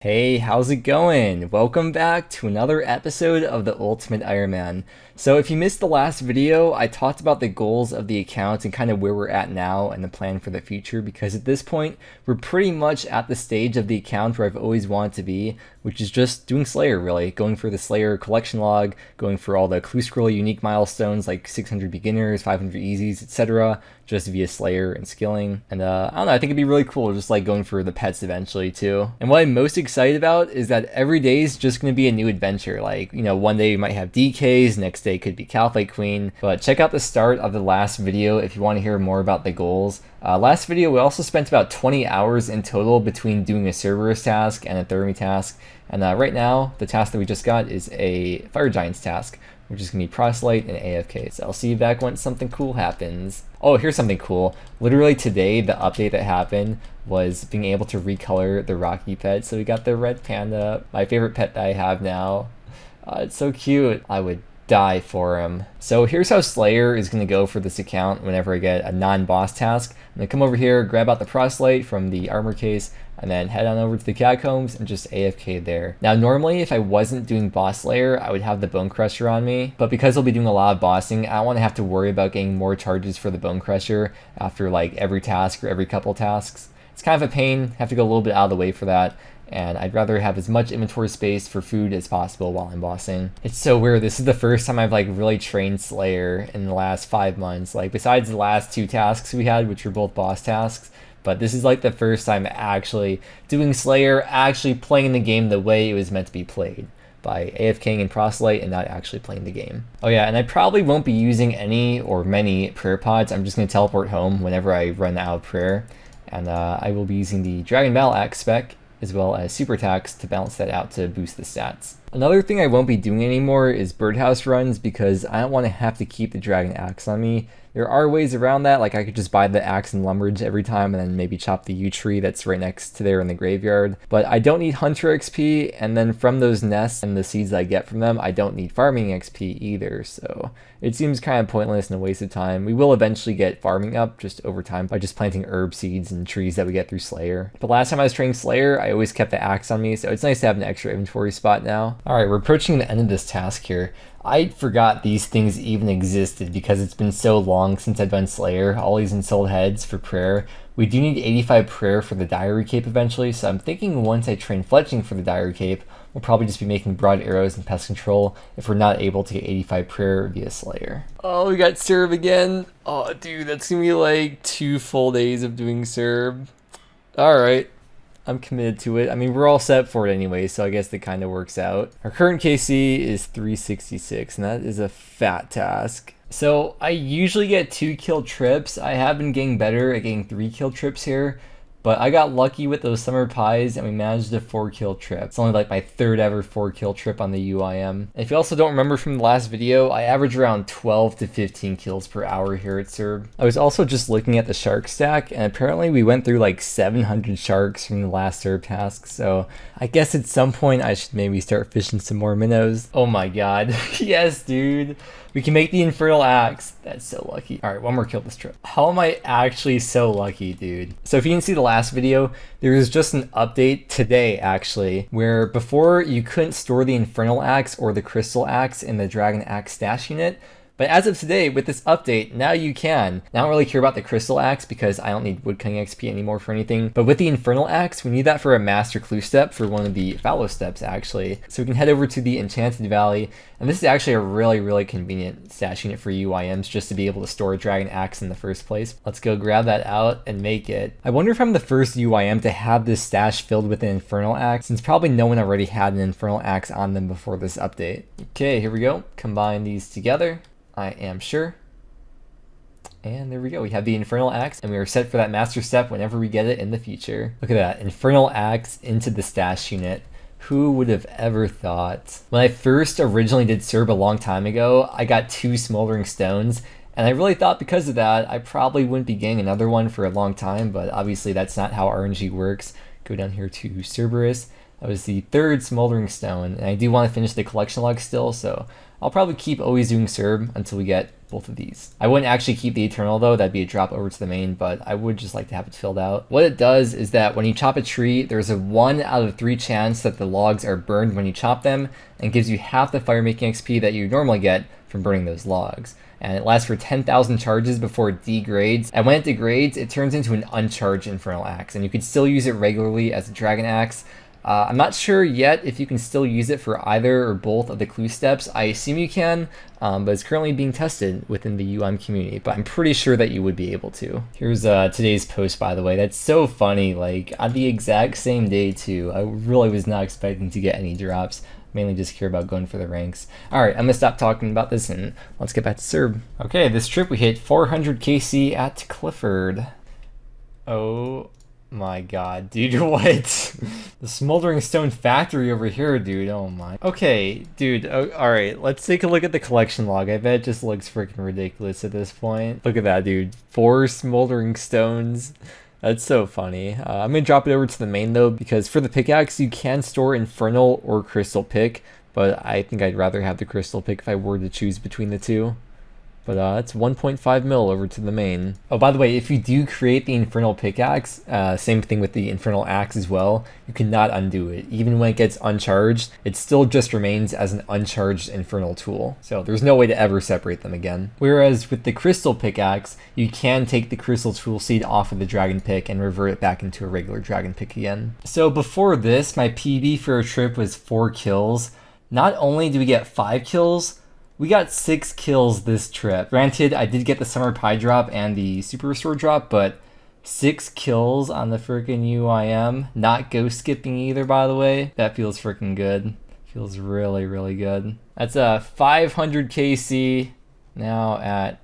Hey, how's it going? Welcome back to another episode of the Ultimate Ironman. So if you missed the last video, I talked about the goals of the account and kind of where we're at now and the plan for the future, because at this point, we're pretty much at the stage of the account where I've always wanted to be, which is just doing Slayer, really. Going for the Slayer collection log, going for all the clue scroll unique milestones like 600 beginners, 500 easies, etc., just via Slayer and skilling. And I don't know, I think it'd be really cool just like going for the pets eventually too. And what I'm most excited about is that every day is just going to be a new adventure. Like, you know, one day you might have DKs, next day could be Calphite Queen. But check out the start of the last video if you want to hear more about the goals. Last video, we also spent about 20 hours in total between doing a Cerberus task and a Thermi task. And right now, the task that we just got is a Fire Giants task, which is going to be Proselyte and AFK. So I'll see you back once something cool happens. Oh, here's something cool. Literally today, the update that happened was being able to recolor the Rocky pet. So we got the red panda, my favorite pet that I have now. It's so cute. I would die for him. So here's how Slayer is going to go for this account whenever I get a non-boss task. I'm going to come over here, grab out the Proselyte from the armor case, and then head on over to the catacombs and just AFK there. Now normally if I wasn't doing boss Slayer, I would have the Bone Crusher on me, but because I'll be doing a lot of bossing, I don't want to have to worry about getting more charges for the Bone Crusher after like every task or every couple tasks. It's kind of a pain, have to go a little bit out of the way for that, and I'd rather have as much inventory space for food as possible while I'm bossing. It's so weird, this is the first time I've like really trained Slayer in the last 5 months, like besides the last 2 tasks we had, which were both boss tasks. But this is like the first time actually doing Slayer, actually playing the game the way it was meant to be played, by AFKing and Proselyte and not actually playing the game. Oh yeah, and I probably won't be using any or many prayer pods. I'm just going to teleport home whenever I run out of prayer. And I will be using the Dragon Battle Axe spec as well as super attacks to balance that out to boost the stats. Another thing I won't be doing anymore is birdhouse runs because I don't want to have to keep the dragon axe on me. There are ways around that, like I could just buy the axe and lumberage every time and then maybe chop the yew tree that's right next to there in the graveyard. But I don't need hunter XP, and then from those nests and the seeds I get from them, I don't need farming XP either, so it seems kind of pointless and a waste of time. We will eventually get farming up just over time by just planting herb seeds and trees that we get through Slayer. But last time I was training Slayer, I always kept the axe on me, so it's nice to have an extra inventory spot now. Alright, we're approaching the end of this task here. I forgot these things even existed because it's been so long since I've done Slayer, all these ensouled heads for prayer. We do need 85 prayer for the diary cape eventually, so I'm thinking once I train fletching for the diary cape, we'll probably just be making broad arrows and pest control if we're not able to get 85 prayer via Slayer. Oh, we got Serb again. Oh, dude, that's gonna be like 2 full days of doing Serb. Alright. I'm committed to it. I mean, we're all set for it anyway, so I guess that kind of works out. Our current KC is 366, and that is a fat task. So I usually get 2 kill trips. I have been getting better at getting 3 kill trips here, but I got lucky with those summer pies and we managed a 4 kill trip. It's only like my 3rd ever 4 kill trip on the UIM. And if you also don't remember from the last video, I average around 12 to 15 kills per hour here at Cerb. I was also just looking at the shark stack, and apparently we went through like 700 sharks from the last Cerb task, so I guess at some point I should maybe start fishing some more minnows. Oh my god, yes dude! We can make the Infernal Axe. That's so lucky. Alright, one more kill this trip. How am I actually so lucky, dude? So if you didn't see the last video, there was just an update today, actually, where before you couldn't store the Infernal Axe or the Crystal Axe in the Dragon Axe stash unit. But as of today, with this update, now you can. Now I don't really care about the Crystal Axe because I don't need Woodcutting XP anymore for anything. But with the Infernal Axe, we need that for a Master Clue step for one of the Fallow steps, actually. So we can head over to the Enchanted Valley. And this is actually a really convenient stash unit for UIMs just to be able to store a Dragon Axe in the first place. Let's go grab that out and make it. I wonder if I'm the first UIM to have this stash filled with an Infernal Axe, since probably no one already had an Infernal Axe on them before this update. Okay, here we go. Combine these together. I am sure. And there we go. We have the Infernal Axe, and we are set for that Master Step whenever we get it in the future. Look at that. Infernal Axe into the stash unit. Who would have ever thought? When I first originally did Cerb a long time ago, I got 2 Smoldering Stones, and I really thought because of that, I probably wouldn't be getting another one for a long time, but obviously that's not how RNG works. Go down here to Cerberus. That was the 3rd Smoldering Stone, and I do want to finish the collection log still, so I'll probably keep always doing Cerb until we get both of these. I wouldn't actually keep the Eternal though, that'd be a drop over to the main, but I would just like to have it filled out. What it does is that when you chop a tree, there's a 1 out of 3 chance that the logs are burned when you chop them, and gives you half the fire making XP that you normally get from burning those logs. And it lasts for 10,000 charges before it degrades. And when it degrades, it turns into an uncharged Infernal Axe, and you can still use it regularly as a Dragon Axe. I'm not sure yet if you can still use it for either or both of the clue steps. I assume you can, but it's currently being tested within the UIM community, but I'm pretty sure that you would be able to. Here's today's post, by the way. That's so funny, like on the exact same day too. I really was not expecting to get any drops. Mainly just care about going for the ranks. Alright, I'm gonna stop talking about this and let's get back to Cerb. Okay, this trip we hit 400 KC at Clifford. Oh my god, dude, what? The Smoldering Stone Factory over here, dude, oh my. Okay, dude, alright, let's take a look at the collection log. I bet it just looks freaking ridiculous at this point. Look at that, dude. 4 Smoldering Stones. That's so funny. I'm going to drop it over to the main though, because for the pickaxe, you can store Infernal or Crystal Pick, but I think I'd rather have the Crystal Pick if I were to choose between the two. But it's 1.5 mil over to the main. Oh, by the way, if you do create the Infernal Pickaxe, same thing with the Infernal Axe as well, you cannot undo it. Even when it gets uncharged, it still just remains as an uncharged Infernal tool. So there's no way to ever separate them again. Whereas with the Crystal Pickaxe, you can take the Crystal Tool Seed off of the Dragon Pick and revert it back into a regular Dragon Pick again. So before this, my PB for a trip was 4 kills. Not only do we get 5 kills, we got 6 kills this trip. Granted, I did get the Summer Pie drop and the Super Restore drop, but 6 kills on the freaking UIM. Not ghost skipping either, by the way. That feels freaking good. Feels really, really good. That's a 500 KC now at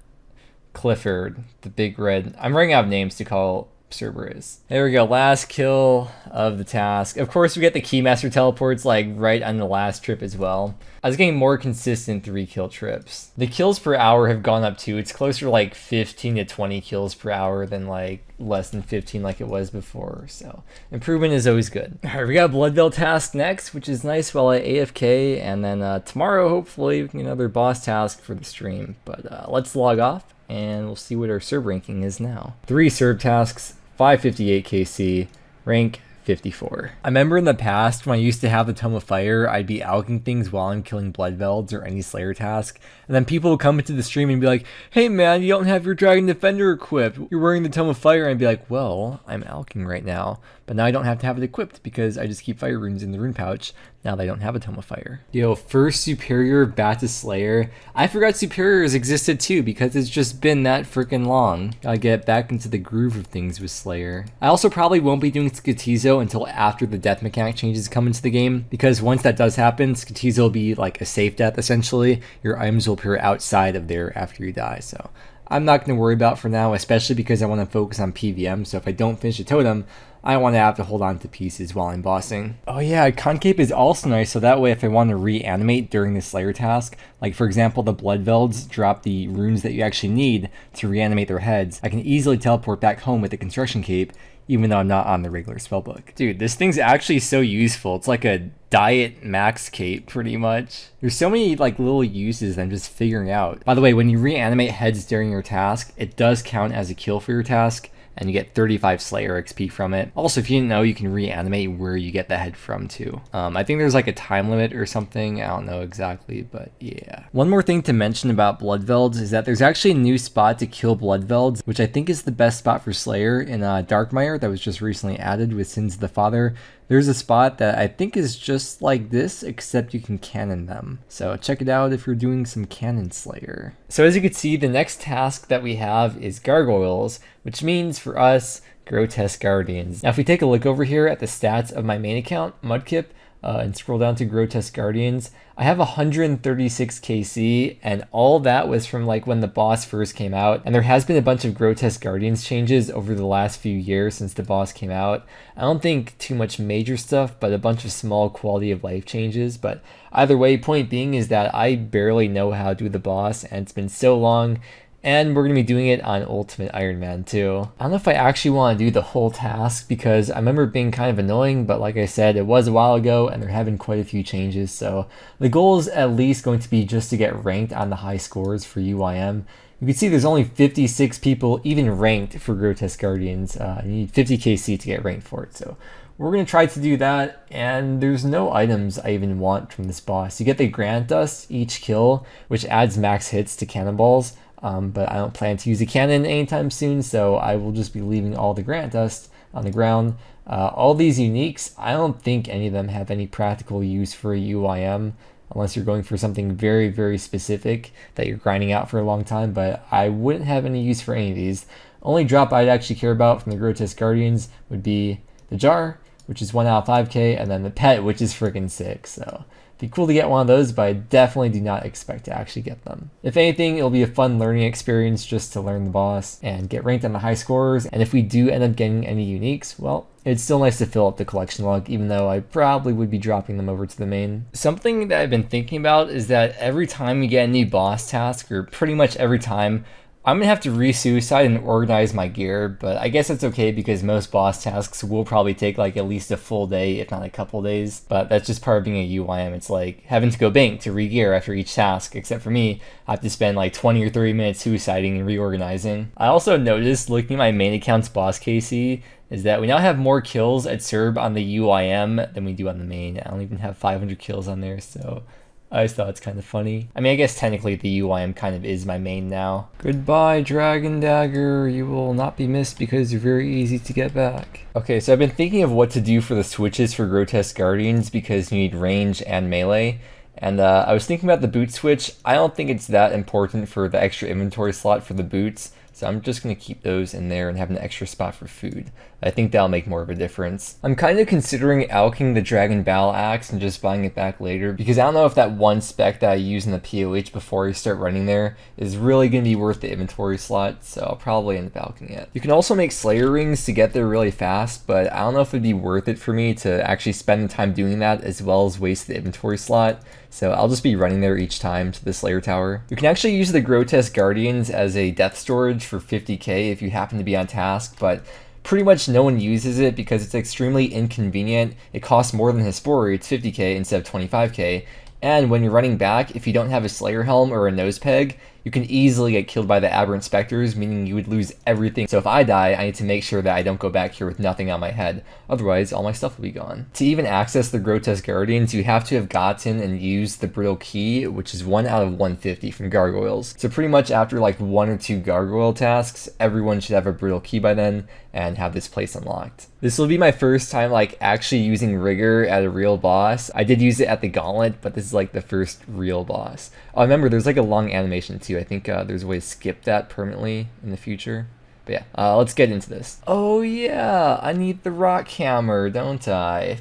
Clifford, the big red. I'm running out of names to call Cerberus. There we go, last kill of the task. Of course, we get the Keymaster teleports like right on the last trip as well. I was getting more consistent 3 kill trips. The kills per hour have gone up too. It's closer to like 15 to 20 kills per hour than like less than 15 like it was before. So improvement is always good. All right, we got a Bloodveld task next, which is nice while I AFK. And then tomorrow, hopefully, we can get another boss task for the stream. But let's log off and we'll see what our Cerb ranking is now. 3 Cerb tasks, 558 KC, rank 54. I remember in the past when I used to have the Tome of Fire, I'd be alching things while I'm killing Bloodvelds or any Slayer task, and then people would come into the stream and be like, hey man, you don't have your Dragon Defender equipped, you're wearing the Tome of Fire, and I'd be like, well, I'm alching right now, but now I don't have to have it equipped because I just keep fire runes in the rune pouch. Now they don't have a Tome of Fire. Yo, first Superior back to Slayer. I forgot Superiors existed too because it's just been that freaking long. Gotta get back into the groove of things with Slayer. I also probably won't be doing Skatizo until after the death mechanic changes come into the game, because once that does happen, Skatizo will be like a safe death essentially. Your items will appear outside of there after you die, so I'm not going to worry about for now, especially because I want to focus on PVM, so if I don't finish a totem, I don't want to have to hold on to pieces while I'm bossing. Oh yeah, Concave is also nice, so that way if I want to reanimate during the Slayer task, like for example the Bloodvelds drop the runes that you actually need to reanimate their heads, I can easily teleport back home with the Construction Cape, even though I'm not on the regular spellbook. Dude, this thing's actually so useful. It's like a diet max cape, pretty much. There's so many like little uses I'm just figuring out. By the way, when you reanimate heads during your task, it does count as a kill for your task, and you get 35 Slayer XP from it. Also, if you didn't know, you can reanimate where you get the head from too. I think there's like a time limit or something. I don't know exactly, but yeah. One more thing to mention about Bloodvelds is that there's actually a new spot to kill Bloodvelds, which I think is the best spot for Slayer in Darkmire that was just recently added with Sins of the Father. There's a spot that I think is just like this, except you can cannon them. So check it out if you're doing some cannon Slayer. So as you can see, the next task that we have is Gargoyles, which means for us, Grotesque Guardians. Now if we take a look over here at the stats of my main account, Mudkip, and scroll down to Grotesque Guardians, I have 136 KC, and all that was from like when the boss first came out, and there has been a bunch of Grotesque Guardians changes over the last few years since the boss came out. I don't think too much major stuff, but a bunch of small quality of life changes. But either way, point being is that I barely know how to do the boss, and it's been so long. And we're going to be doing it on Ultimate Ironman too. I don't know if I actually want to do the whole task because I remember it being kind of annoying, but like I said, it was a while ago and there have been quite a few changes. So the goal is at least going to be just to get ranked on the high scores for UIM. You can see there's only 56 people even ranked for Grotesque Guardians. You need 50 KC to get ranked for it, so we're going to try to do that, and there's no items I even want from this boss. You get the Granite Dust each kill, which adds max hits to cannonballs, but I don't plan to use a cannon anytime soon, so I will just be leaving all the Granite Dust on the ground. All these uniques, I don't think any of them have any practical use for a UIM, unless you're going for something very, very specific that you're grinding out for a long time, but I wouldn't have any use for any of these. Only drop I'd actually care about from the Grotesque Guardians would be the jar, which is 1 out of 5k, and then the pet, which is freaking sick. So it'd be cool to get one of those, but I definitely do not expect to actually get them. If anything, it'll be a fun learning experience just to learn the boss and get ranked on the high scorers. And if we do end up getting any uniques, well, it's still nice to fill up the collection log, even though I probably would be dropping them over to the main. Something that I've been thinking about is that every time we get a new boss task, or pretty much every time, I'm gonna have to re-suicide and organize my gear, but I guess that's okay because most boss tasks will probably take like at least a full day, if not a couple days. But that's just part of being a UIM. It's like having to go bank to re-gear after each task, except for me, I have to spend like 20 or 30 minutes suiciding and reorganizing. I also noticed looking at my main account's boss KC is that we now have more kills at Cerb on the UIM than we do on the main. I don't even have 500 kills on there, so I just thought it's kind of funny. I mean, I guess technically the UIM kind of is my main now. Goodbye, Dragon Dagger. You will not be missed because you're very easy to get back. Okay, so I've been thinking of what to do for the switches for Grotesque Guardians because you need range and melee. And I was thinking about the boot switch. I don't think it's that important for the extra inventory slot for the boots, so I'm just going to keep those in there and have an extra spot for food. I think that'll make more of a difference. I'm kind of considering alching the Dragon Battle Axe and just buying it back later, because I don't know if that one spec that I use in the POH before I start running there is really going to be worth the inventory slot, so I'll probably end up alching it. You can also make Slayer Rings to get there really fast, but I don't know if it'd be worth it for me to actually spend the time doing that as well as waste the inventory slot. So I'll just be running there each time to the Slayer Tower. You can actually use the Grotesque Guardians as a death storage for 50k if you happen to be on task, but pretty much no one uses it because it's extremely inconvenient. It costs more than Hespori, it's 50k instead of 25k. And when you're running back, if you don't have a Slayer Helm or a nose peg, you can easily get killed by the Aberrant Spectres, meaning you would lose everything. So if I die, I need to make sure that I don't go back here with nothing on my head. Otherwise, all my stuff will be gone. To even access the Grotesque Guardians, you have to have gotten and used the Brittle Key, which is 1 out of 150 from Gargoyles. So pretty much after like 1 or 2 Gargoyle tasks, everyone should have a Brittle Key by then and have this place unlocked. This will be my first time like actually using Rigor at a real boss. I did use it at the Gauntlet, but this is like the first real boss. Oh, remember, there's like a long animation too. I think there's a way to skip that permanently in the future. But yeah, let's get into this. Oh yeah, I need the rock hammer, don't I?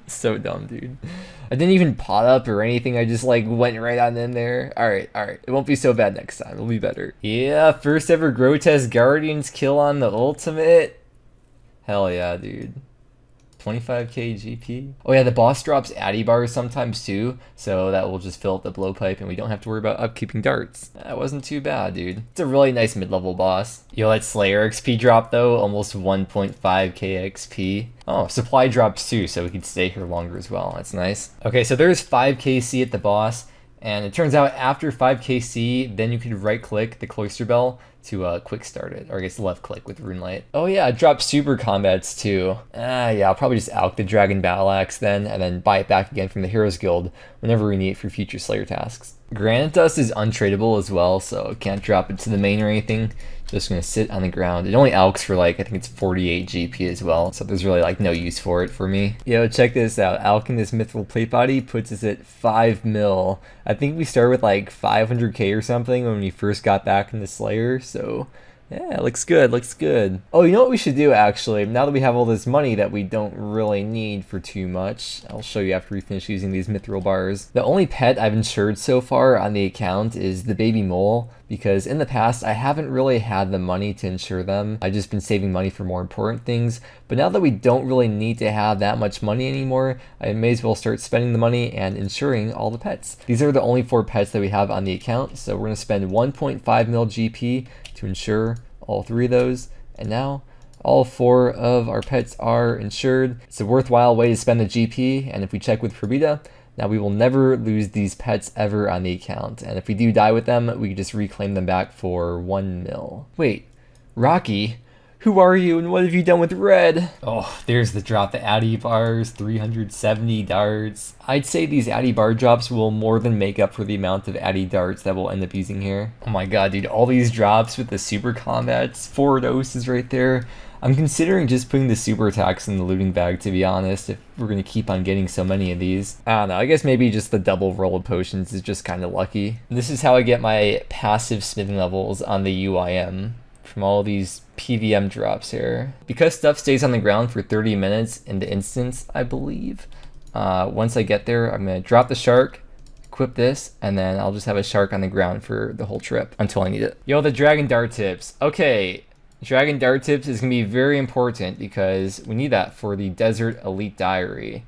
So dumb, dude. I didn't even pot up or anything. I just like went right on in there. All right. It won't be so bad next time. It'll be better. Yeah, first ever Grotesque Guardians kill on the ultimate. Hell yeah, dude. 25k GP. Oh yeah, the boss drops Addy bars sometimes too, so that will just fill up the blowpipe and we don't have to worry about upkeeping darts. That wasn't too bad, dude. It's a really nice mid-level boss. Yo, that Slayer XP drop though, almost 1.5k XP. Oh, supply drops too, so we can stay here longer as well. That's nice. Okay, so there's 5k C at the boss, and it turns out after 5k C, then you could right-click the Cloister Bell to quick start it, or I guess left click with Runelight. Oh yeah, it drops super combats too. Yeah, I'll probably just alch the Dragon Battle Axe then, and then buy it back again from the Heroes Guild whenever we need it for future Slayer tasks. Granite Dust is untradeable as well, so can't drop it to the main or anything. Just gonna sit on the ground. It only alchs for like, I think it's 48 GP as well, so there's really like no use for it for me. Yo, check this out. Alching this Mithril Plate Body puts us at 5 mil. I think we started with like 500k or something when we first got back into Slayer, so yeah, looks good, looks good. Oh, you know what we should do actually? Now that we have all this money that we don't really need for too much, I'll show you after we finish using these mithril bars. The only pet I've insured so far on the account is the baby mole, because in the past I haven't really had the money to insure them. I've just been saving money for more important things, but now that we don't really need to have that much money anymore, I may as well start spending the money and insuring all the pets. These are the only 4 pets that we have on the account, so we're going to spend 1.5 mil GP to insure all 3 of those, and now all 4 of our pets are insured. It's a worthwhile way to spend the GP, and if we check with Probita, Now we will never lose these pets ever on the account, and if we do die with them, we can just reclaim them back for 1 mil. Wait, Rocky? Who are you and what have you done with red? Oh, there's the drop, the Addy bars, 370 darts. I'd say these Addy bar drops will more than make up for the amount of Addy darts that we'll end up using here. Oh my god, dude, all these drops with the super combats, 4 doses right there. I'm considering just putting the super attacks in the looting bag, to be honest, if we're going to keep on getting so many of these. I don't know, I guess maybe just the double roll of potions is just kind of lucky. This is how I get my passive smithing levels on the UIM. From all these PVM drops here. Because stuff stays on the ground for 30 minutes in the instance, I believe. Once I get there, I'm going to drop the shark, equip this, and then I'll just have a shark on the ground for the whole trip until I need it. Yo, the Dragon Dart tips. Okay, Dragon Dart tips is going to be very important because we need that for the Desert Elite Diary.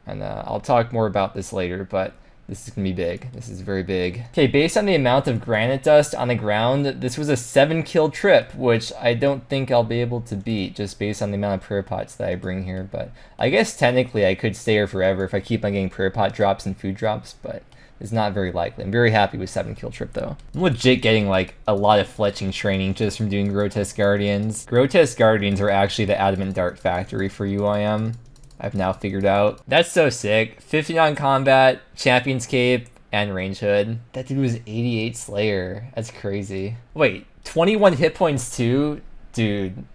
And I'll talk more about this later, but this is going to be big. This is very big. Okay, based on the amount of granite dust on the ground, this was a 7-kill trip, which I don't think I'll be able to beat just based on the amount of prayer pots that I bring here. But I guess technically I could stay here forever if I keep on getting prayer pot drops and food drops, but it's not very likely. I'm very happy with 7-kill trip though. I'm legit getting like a lot of fletching training just from doing Grotesque Guardians. Grotesque Guardians are actually the adamant dart factory for UIM. I've now figured out. That's so sick. 59 combat, Champion's Cape, and Range Hood. That dude was 88 Slayer. That's crazy. Wait, 21 hit points too? Dude,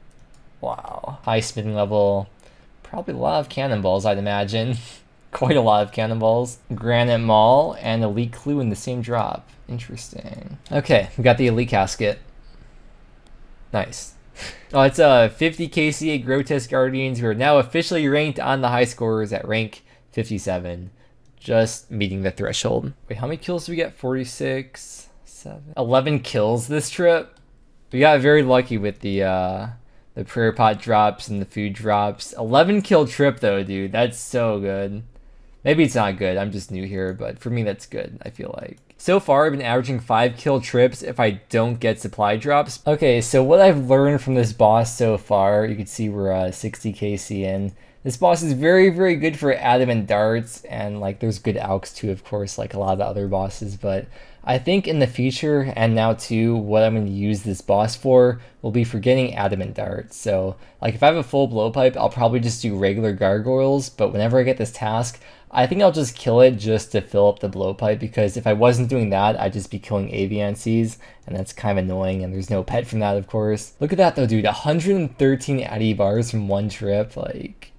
wow. High smithing level. Probably a lot of cannonballs, I'd imagine. Quite a lot of cannonballs. Granite Maul and Elite Clue in the same drop. Interesting. Okay, we got the Elite Casket. Nice. Oh, it's 50 KCA Grotesque Guardians who are now officially ranked on the high scorers at rank 57. Just meeting the threshold. Wait, how many kills do we get? 46, 7, 11 kills this trip. We got very lucky with the prayer pot drops and the food drops. 11 kill trip though, dude. That's so good. Maybe it's not good. I'm just new here, but for me that's good, I feel like. So far, I've been averaging 5 kill trips if I don't get supply drops. Okay, so what I've learned from this boss so far, you can see we're 60 KC in. This boss is very, very good for adamant darts, and like there's good alks too, of course, like a lot of the other bosses, but I think in the future, and now too, what I'm going to use this boss for will be for getting adamant darts. So like if I have a full blowpipe, I'll probably just do regular gargoyles, but whenever I get this task, I think I'll just kill it just to fill up the blowpipe, because if I wasn't doing that, I'd just be killing avian seas, and that's kind of annoying, and there's no pet from that, of course. Look at that though, dude, 113 Addy bars from one trip, like,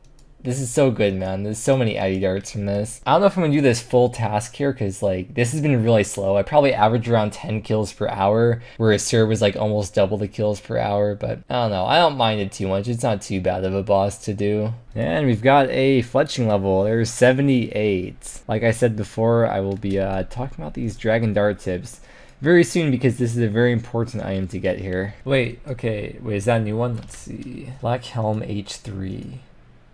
this is so good, man. There's so many Addy darts from this. I don't know if I'm gonna do this full task here, because like, this has been really slow. I probably average around 10 kills per hour, whereas Cerberus was like almost double the kills per hour, but I don't know. I don't mind it too much. It's not too bad of a boss to do. And we've got a fletching level. There's 78. Like I said before, I will be talking about these Dragon Dart tips very soon, because this is a very important item to get here. Wait, okay. Wait, is that a new one? Let's see. Black Helm H3.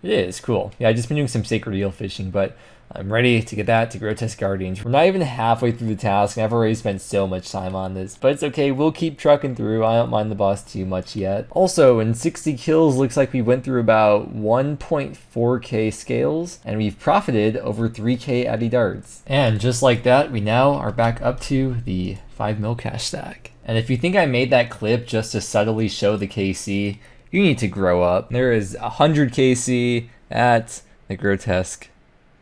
It is, cool. Yeah, I've just been doing some Sacred Eel fishing, but I'm ready to get that to Grotesque Guardians. We're not even halfway through the task, and I've already spent so much time on this, but it's okay, we'll keep trucking through. I don't mind the boss too much yet. Also, in 60 kills, looks like we went through about 1.4k scales, and we've profited over 3k Addy darts. And just like that, we now are back up to the 5 mil cash stack. And if you think I made that clip just to subtly show the KC, you need to grow up. There is 100 KC at the Grotesque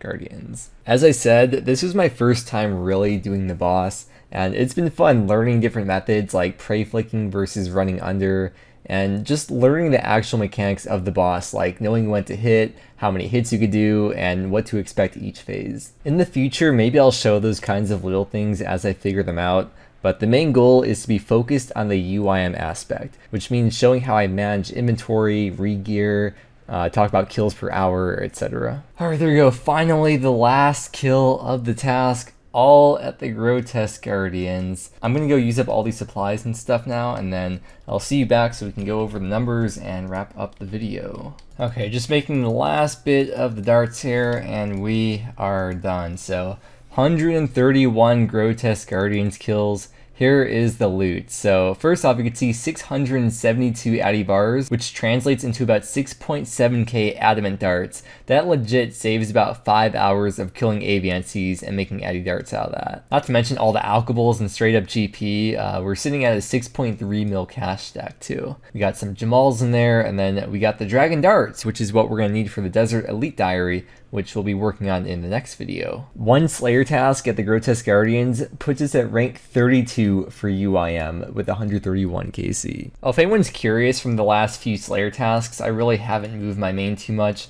Guardians. As I said, this was my first time really doing the boss, and it's been fun learning different methods like prey flicking versus running under, and just learning the actual mechanics of the boss, like knowing when to hit, how many hits you could do, and what to expect each phase. In the future, maybe I'll show those kinds of little things as I figure them out, but the main goal is to be focused on the UIM aspect, which means showing how I manage inventory, re-gear, talk about kills per hour, etc. Alright, there we go. Finally, the last kill of the task, all at the Grotesque Guardians. I'm going to go use up all these supplies and stuff now, and then I'll see you back so we can go over the numbers and wrap up the video. Okay, just making the last bit of the darts here, and we are done. So 131 Grotesque Guardians kills, Here is the loot. So first off, you can see 672 addy bars, which translates into about 6.7k adamant darts. That legit saves about 5 hours of killing aviancies and making addy darts out of that. Not to mention all the alkables and straight up GP. We're sitting at a 6.3 mil cash stack too. We got some Jamals in there, and then we got the dragon darts, which is what we're gonna need for the Desert Elite Diary, which we'll be working on in the next video. One Slayer task at the Grotesque Guardians puts us at rank 32 for UIM with 131 KC. Well, if anyone's curious from the last few Slayer tasks, I really haven't moved my main too much.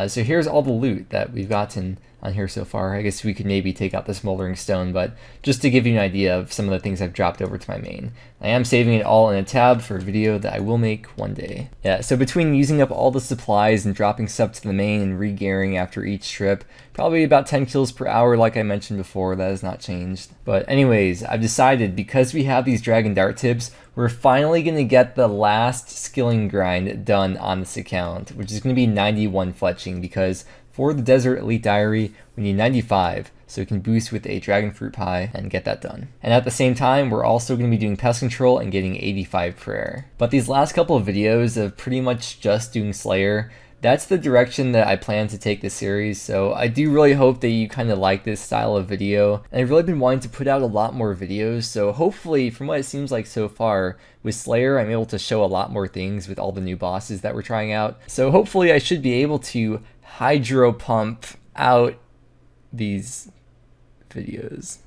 So here's all the loot that we've gotten on here so far. I guess we could maybe take out the Smoldering Stone, but just to give you an idea of some of the things I've dropped over to my main. I am saving it all in a tab for a video that I will make one day. Yeah, so between using up all the supplies and dropping stuff to the main and re-gearing after each trip, probably about 10 kills per hour like I mentioned before. That has not changed. But anyways, I've decided because we have these Dragon Dart tips, we're finally going to get the last skilling grind done on this account, which is going to be 91 fletching, because for the Desert Elite Diary, we need 95, so we can boost with a Dragon Fruit Pie and get that done. And at the same time, we're also going to be doing Pest Control and getting 85 prayer. But these last couple of videos of pretty much just doing Slayer, that's the direction that I plan to take this series, so I do really hope that you kind of like this style of video. And I've really been wanting to put out a lot more videos, so hopefully, from what it seems like so far, with Slayer, I'm able to show a lot more things with all the new bosses that we're trying out. So hopefully I should be able to hydro pump out these videos.